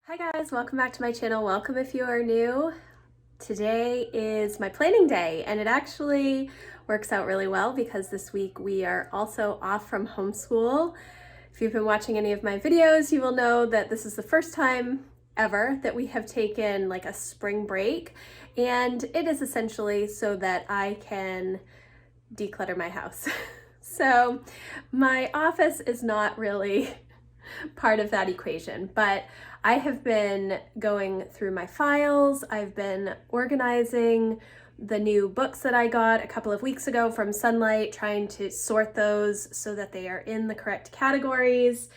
Hi guys, welcome back to my channel. Welcome if you are new. Today is my planning day and it actually works out really well because this week we are also off from homeschool. If you've been watching any of my videos, you will know that this is the first time ever that we have taken like a spring break, and it is essentially so that I can declutter my house. So my office is not really part of that equation, but I have been going through my files. I've been organizing the new books that I got a couple of weeks ago from Sunlight, trying to sort those so that they are in the correct categories.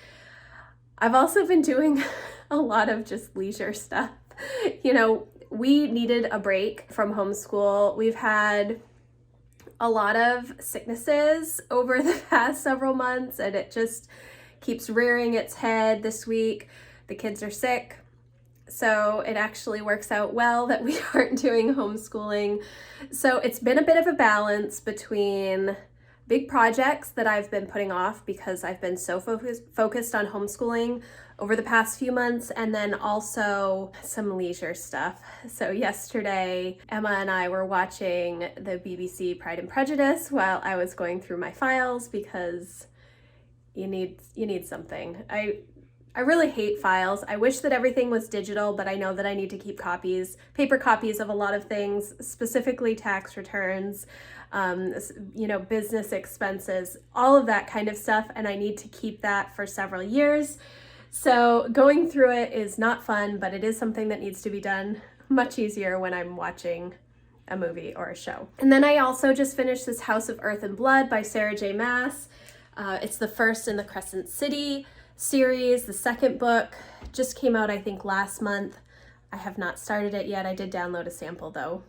I've also been doing a lot of just leisure stuff. You know, we needed a break from homeschool. We've had a lot of sicknesses over the past several months and it just keeps rearing its head. This week the kids are sick, so it actually works out well that we aren't doing homeschooling. So it's been a bit of a balance between big projects that I've been putting off because I've been so focused on homeschooling over the past few months, and then also some leisure stuff. So yesterday Emma and I were watching the BBC Pride and Prejudice while I was going through my files because you need something. I really hate files. I wish that everything was digital, but I know that I need to keep paper copies of a lot of things, specifically tax returns, business expenses, all of that kind of stuff, and I need to keep that for several years. So going through it is not fun, but it is something that needs to be done much easier when I'm watching a movie or a show. And then I also just finished this House of Earth and Blood by Sarah J. Maas. It's the first in the Crescent City series. The second book just came out, I think, last month. I have not started it yet. I did download a sample though.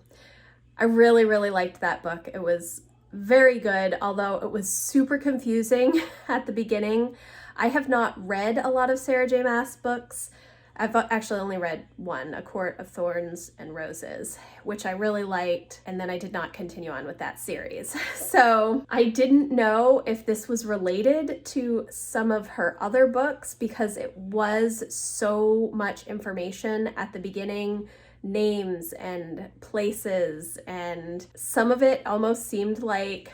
I really liked that book. It was very good, although it was super confusing at the beginning. I have not read a lot of Sarah J. Maas books. I've actually only read one, A Court of Thorns and Roses, which I really liked, and then I did not continue on with that series. So I didn't know if this was related to some of her other books because it was so much information at the beginning, names and places, and some of it almost seemed like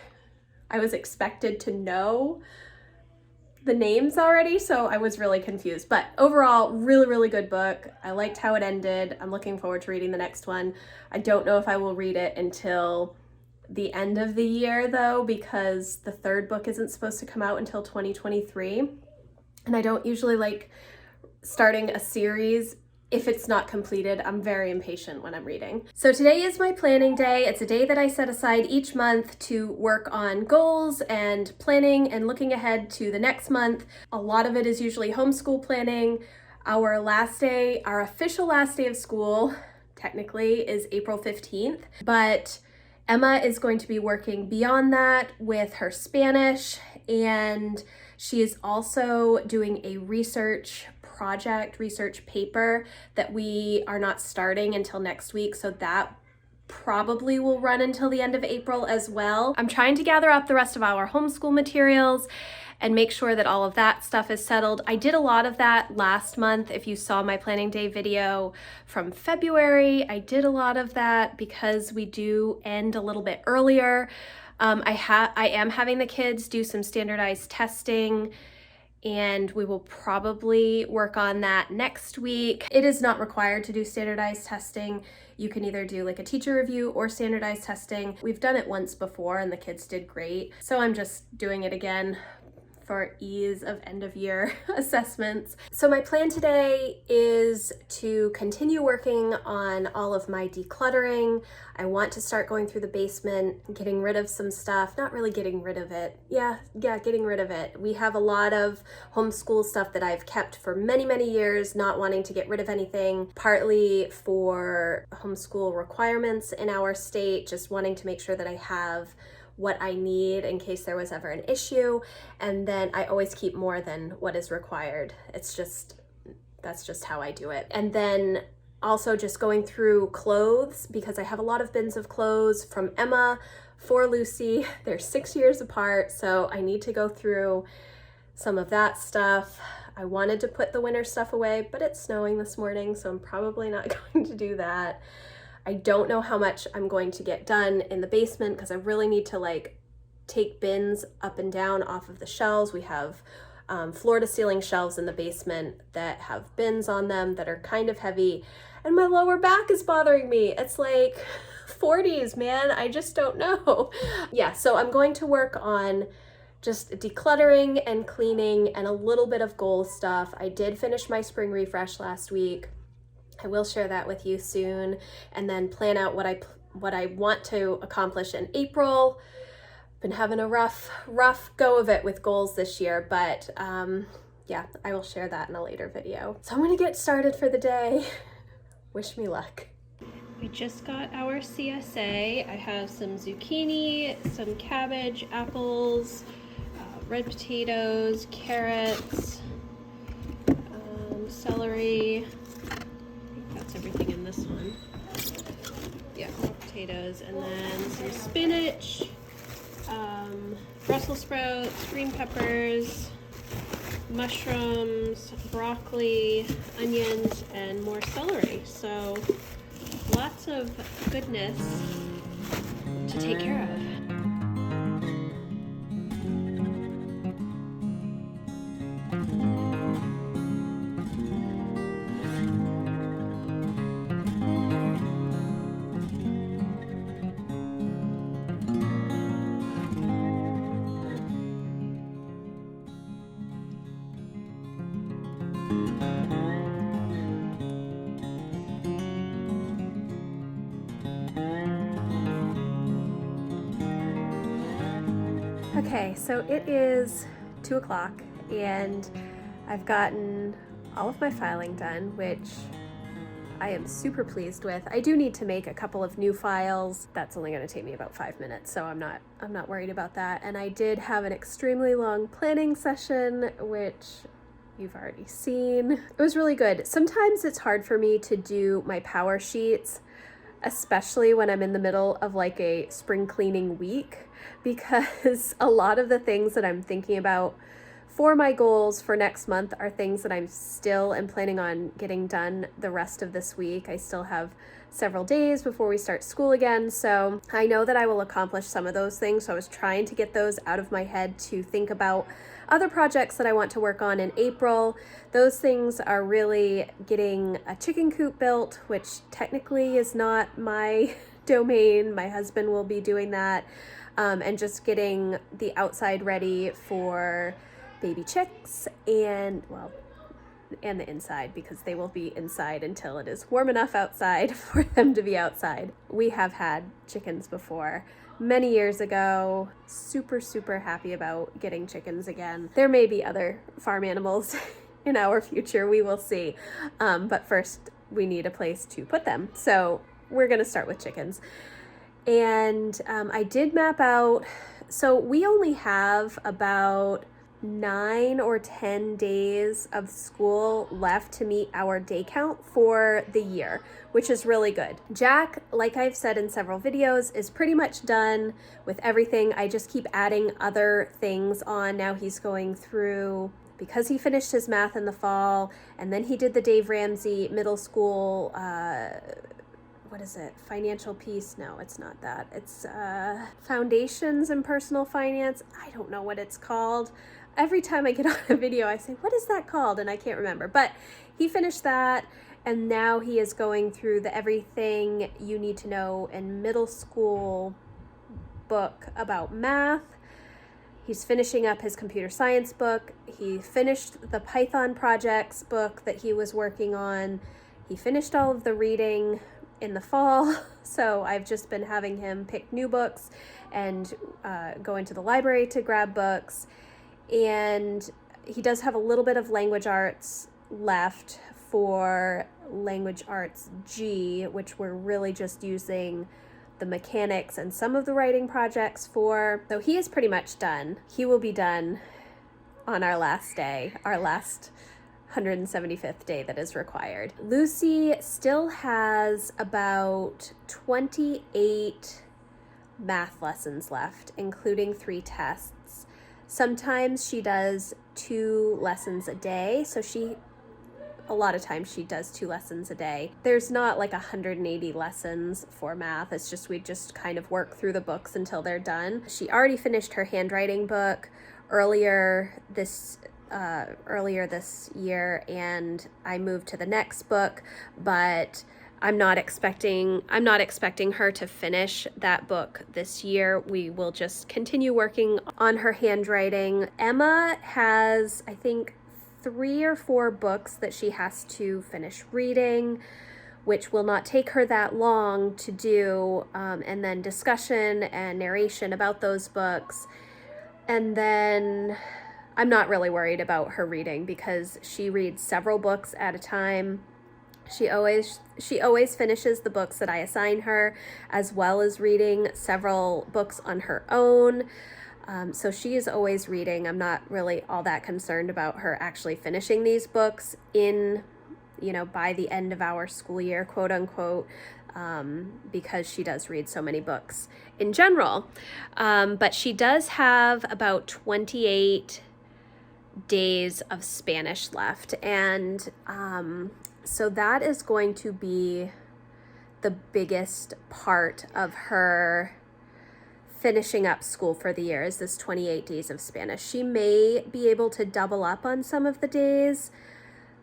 I was expected to know the names already, so I was really confused. But overall, really good book. I liked how it ended. I'm looking forward to reading the next one. I don't know if I will read it until the end of the year though, because the third book isn't supposed to come out until 2023. And I don't usually like starting a series if it's not completed. I'm very impatient when I'm reading. So today is my planning day. It's a day that I set aside each month to work on goals and planning and looking ahead to the next month. A lot of it is usually homeschool planning. Our official last day of school, technically, is April 15th, but Emma is going to be working beyond that with her Spanish, and she is also doing a research paper that we are not starting until next week, so that probably will run until the end of April as well. I'm trying to gather up the rest of our homeschool materials and make sure that all of that stuff is settled. I did a lot of that last month. If you saw my planning day video from February, I did a lot of that because we do end a little bit earlier. I am having the kids do some standardized testing, and we will probably work on that next week. It is not required to do standardized testing. You can either do like a teacher review or standardized testing. We've done it once before and the kids did great, so I'm just doing it again for ease of end of year assessments. So my plan today is to continue working on all of my decluttering. I want to start going through the basement, getting rid of some stuff, not really getting rid of it. Yeah, getting rid of it. We have a lot of homeschool stuff that I've kept for many years, not wanting to get rid of anything, partly for homeschool requirements in our state, just wanting to make sure that I have what I need in case there was ever an issue, and then I always keep more than what is required. That's just how I do it. And then also just going through clothes, because I have a lot of bins of clothes from Emma for Lucy. They're 6 years apart, so I need to go through some of that stuff. I wanted to put the winter stuff away, but it's snowing this morning, so I'm probably not going to do that. I don't know how much I'm going to get done in the basement because I really need to like take bins up and down off of the shelves. We have floor to ceiling shelves in the basement that have bins on them that are kind of heavy, and my lower back is bothering me. It's like 40s, man. I just don't know. Yeah, so I'm going to work on just decluttering and cleaning and a little bit of goal stuff. I did finish my spring refresh last week. I will share that with you soon, and then plan out what I want to accomplish in April. Been having a rough go of it with goals this year, but yeah, I will share that in a later video. So I'm gonna get started for the day. Wish me luck. We just got our CSA. I have some zucchini, some cabbage, apples, red potatoes, carrots, celery. I think that's everything in this one. Yeah, potatoes, and then some spinach, Brussels sprouts, green peppers, mushrooms, broccoli, onions, and more celery. So lots of goodness to take care of. Okay, so it is 2 o'clock and I've gotten all of my filing done, which I am super pleased with. I do need to make a couple of new files. That's only going to take me about 5 minutes, so I'm not worried about that. And I did have an extremely long planning session, which you've already seen. It was really good. Sometimes it's hard for me to do my power sheets, especially when I'm in the middle of like a spring cleaning week, because a lot of the things that I'm thinking about for my goals for next month are things that I'm still am planning on getting done the rest of this week. I still have several days before we start school again, so I know that I will accomplish some of those things. So I was trying to get those out of my head to think about other projects that I want to work on in April. Those things are really getting a chicken coop built, which technically is not my domain. My husband will be doing that, and just getting the outside ready for baby chicks and the inside, because they will be inside until it is warm enough outside for them to be outside. We have had chickens before many years ago. Super happy about getting chickens again. There may be other farm animals in our future, we will see. But first we need a place to put them. So we're gonna start with chickens. And I did map out, so we only have about 9 or 10 days of school left to meet our day count for the year, which is really good. Jack, like I've said in several videos, is pretty much done with everything. I just keep adding other things on. Now he's going through, because he finished his math in the fall, and then he did the Dave Ramsey middle school, what is it? Financial Peace? No, it's not that. It's Foundations in Personal Finance. I don't know what it's called. Every time I get on a video, I say, what is that called? And I can't remember. But he finished that, and now he is going through the Everything You Need to Know in Middle School book about math. He's finishing up his computer science book. He finished the Python projects book that he was working on. He finished all of the reading in the fall, so I've just been having him pick new books and go into the library to grab books. And he does have a little bit of language arts left for language arts G, which we're really just using the mechanics and some of the writing projects for. So he is pretty much done. He will be done on our last day, our last 175th day that is required. Lucy still has about 28 math lessons left, including 3 tests. Sometimes she does 2 lessons a day, so a lot of times she does 2 lessons a day. There's not like 180 lessons for math. It's just we just kind of work through the books until they're done. She already finished her handwriting book earlier this year, and I moved to the next book, but I'm not expecting her to finish that book this year. We will just continue working on her handwriting. Emma has, I think, 3 or 4 books that she has to finish reading, which will not take her that long to do, and then discussion and narration about those books. And then I'm not really worried about her reading because she reads several books at a time. She always finishes the books that I assign her, as well as reading several books on her own. So she is always reading. I'm not really all that concerned about her actually finishing these books by the end of our school year, quote unquote, because she does read so many books in general. But she does have about 28 days of Spanish left. And so that is going to be the biggest part of her finishing up school for the year, is this 28 days of Spanish. She may be able to double up on some of the days.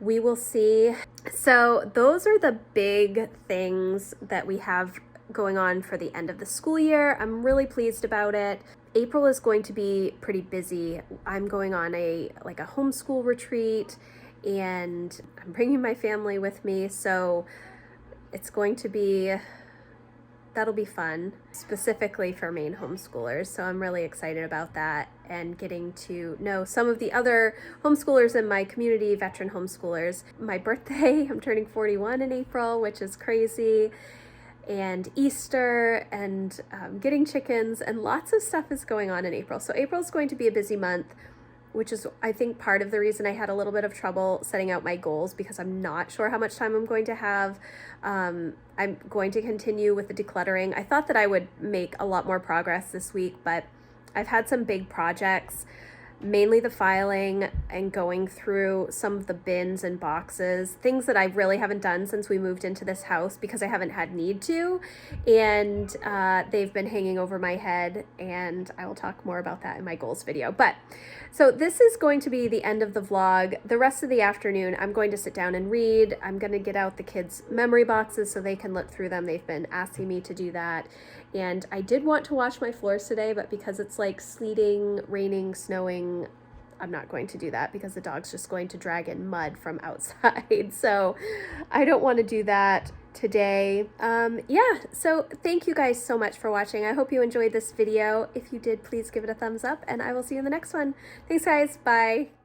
We will see. So those are the big things that we have going on for the end of the school year. I'm really pleased about it. April is going to be pretty busy. I'm going on a homeschool retreat, and I'm bringing my family with me. So it's going to be, that'll be fun, specifically for Maine homeschoolers. So I'm really excited about that, and getting to know some of the other homeschoolers in my community, veteran homeschoolers. My birthday, I'm turning 41 in April, which is crazy, and Easter, and getting chickens, and lots of stuff is going on in April. So April is going to be a busy month, which is, I think, part of the reason I had a little bit of trouble setting out my goals, because I'm not sure how much time I'm going to have. I'm going to continue with the decluttering. I thought that I would make a lot more progress this week, but I've had some big projects, mainly the filing and going through some of the bins and boxes, things that I really haven't done since we moved into this house because I haven't had need to, and they've been hanging over my head, and I will talk more about that in my goals video. But so this is going to be the end of the vlog. The rest of the afternoon, I'm going to sit down and read. I'm going to get out the kids' memory boxes so they can look through them. They've been asking me to do that. And I did want to wash my floors today, but because it's like sleeting, raining, snowing, I'm not going to do that because the dog's just going to drag in mud from outside. So I don't want to do that today. Yeah, so thank you guys so much for watching. I hope you enjoyed this video. If you did, please give it a thumbs up, and I will see you in the next one. Thanks, guys. Bye.